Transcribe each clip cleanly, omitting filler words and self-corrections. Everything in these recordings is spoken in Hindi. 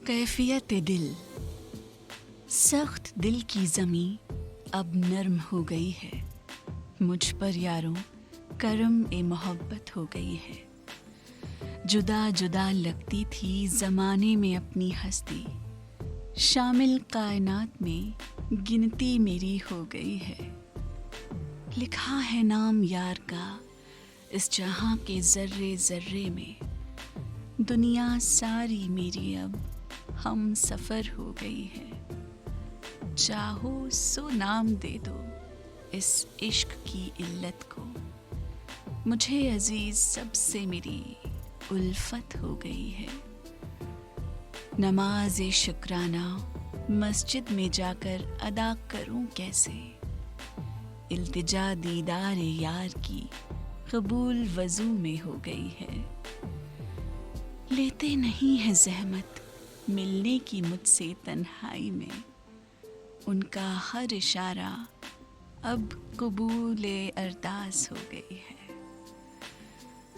कैफियत दिल। सख्त दिल की ज़मी अब नर्म हो गई है। मुझ पर यारों करम ए मोहब्बत हो गई है। जुदा जुदा लगती थी ज़माने में अपनी हस्ती, शामिल कायनात में गिनती मेरी हो गई है। लिखा है नाम यार का इस जहां के ज़र्रे ज़र्रे में। दुनिया सारी मेरी अब हम सफ़र हो गई है। चाहो सो नाम दे दो इस इश्क की इल्लत को। मुझे अजीज सबसे मेरी उल्फत हो गई है। नमाज शुक्राना मस्जिद में जाकर अदा करूं कैसे। इल्तिजा दीदार यार की कबूल वजू में हो गई है। लेते नहीं है ज़हमत मिलने की मुझसे तन्हाई में। उनका हर इशारा अब कबूल अरदास हो गई है।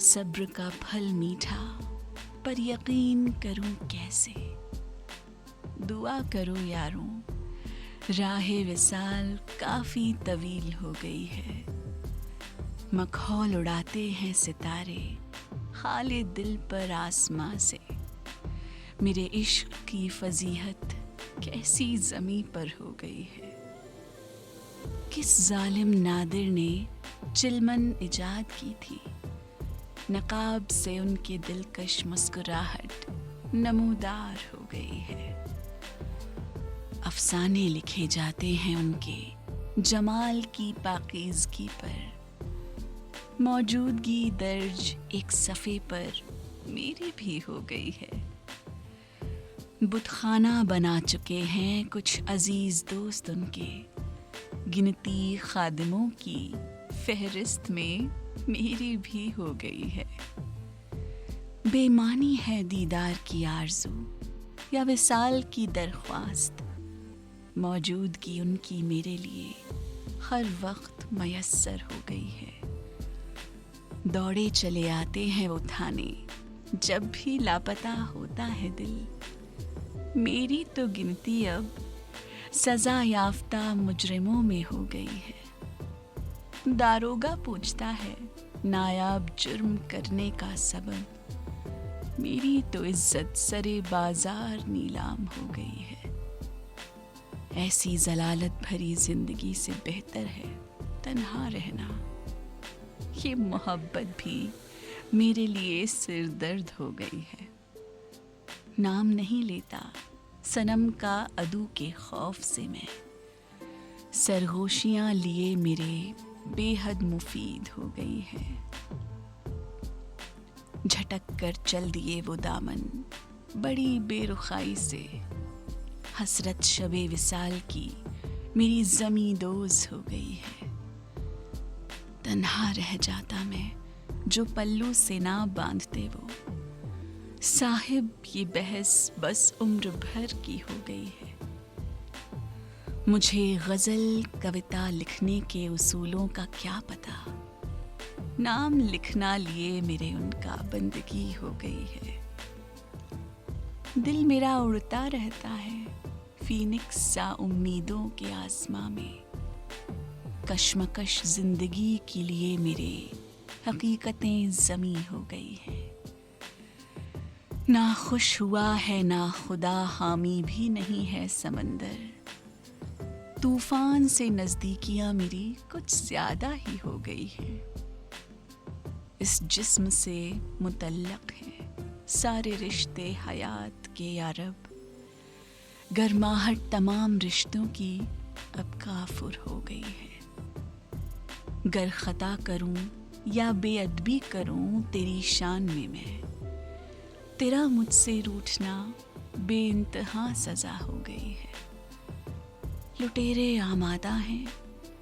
सब्र का फल मीठा पर यकीन करूं कैसे। दुआ करो यारों राहे विसाल काफ़ी तवील हो गई है। मखौल उड़ाते हैं सितारे खाले दिल पर आसमां से। मेरे इश्क की फजीहत कैसी ज़मी पर हो गई है। किस जालिम नादिर ने चिलमन इजाद की थी। नकाब से उनकी दिलकश मुस्कुराहट नमूदार हो गई है। अफसाने लिखे जाते हैं उनके जमाल की पाकीज़गी पर। मौजूदगी दर्ज एक सफ़े पर मेरी भी हो गई है। बुतखाना बना चुके हैं कुछ अजीज दोस्त उनके। गिनती खादिमों की फहरिस्त में मेरी भी हो गई है। बेमानी है दीदार की आरज़ू या विसाल की दरख्वास्त। मौजूदगी उनकी मेरे लिए हर वक्त मयस्सर हो गई है। दौड़े चले आते हैं वो थाने जब भी लापता होता है दिल। मेरी तो गिनती अब सजा याफ्ता मुजरिमों में हो गई है। दारोगा पूछता है नायाब जुर्म करने का सबब। मेरी तो इज्जत सरे बाजार नीलाम हो गई है। ऐसी जलालत भरी जिंदगी से बेहतर है तन्हा रहना। ये मोहब्बत भी मेरे लिए सिर दर्द हो गई है। नाम नहीं लेता सनम का अदू के खौफ से मैं। सरगोशियां लिए मेरे बेहद मुफीद हो गई है। झटक कर चल दिए वो दामन बड़ी बेरुखाई से। हसरत शबे विसाल की मेरी ज़मी दोज हो गई है। तन्हा रह जाता मैं जो पल्लू से ना बांधते वो। साहिब ये बहस बस उम्र भर की हो गई है। मुझे गज़ल कविता लिखने के उसूलों का क्या पता। नाम लिखना लिए मेरे उनका बंदगी हो गई है। दिल मेरा उड़ता रहता है फीनिक्स सा उम्मीदों के आसमां में। कश्मकश जिंदगी के लिए मेरे हकीकतें ज़मी हो गई हैं। ना खुश हुआ है ना खुदा हामी भी नहीं है समंदर। तूफान से नज़दीकियां मेरी कुछ ज़्यादा ही हो गई है। इस जिस्म से मुतल्लक़ हैं सारे रिश्ते हयात के यारब। गर्माहट तमाम रिश्तों की अब काफुर हो गई है। गर खता करूं या बेअदबी करूं तेरी शान में मैं। तेरा मुझसे रूठना बेइंतहा सजा हो गई है। लुटेरे आमादा हैं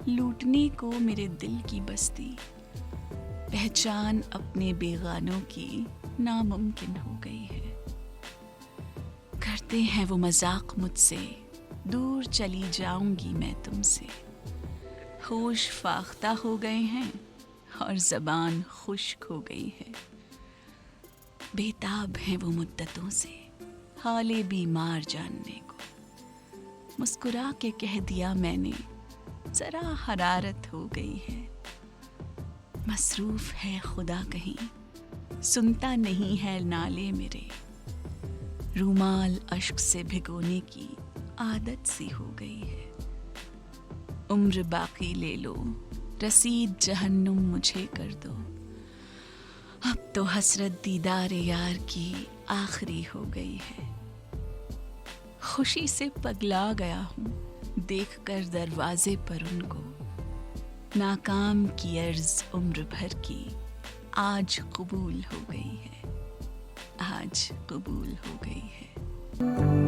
लूटने को मेरे दिल की बस्ती। पहचान अपने बेगानों की नामुमकिन हो गई है। करते हैं वो मजाक मुझसे दूर चली जाऊंगी मैं तुमसे। होश फाख्ता हो गए हैं और ज़बान खुश्क हो गई है। बेताब हैं वो मुद्दतों से हाले बीमार जानने को। मुस्कुरा के कह दिया मैंने, जरा हरारत हो गई है। मसरूफ है खुदा कहीं, सुनता नहीं है नाले मेरे। रूमाल अश्क से भिगोने की आदत सी हो गई है। उम्र बाकी ले लो, रसीद जहन्नुम मुझे कर दो। अब तो हसरत दीदार यार की आखिरी हो गई है। खुशी से पगला गया हूँ देखकर दरवाजे पर उनको। नाकाम की अर्ज उम्र भर की आज कबूल हो गई है, आज कबूल हो गई है।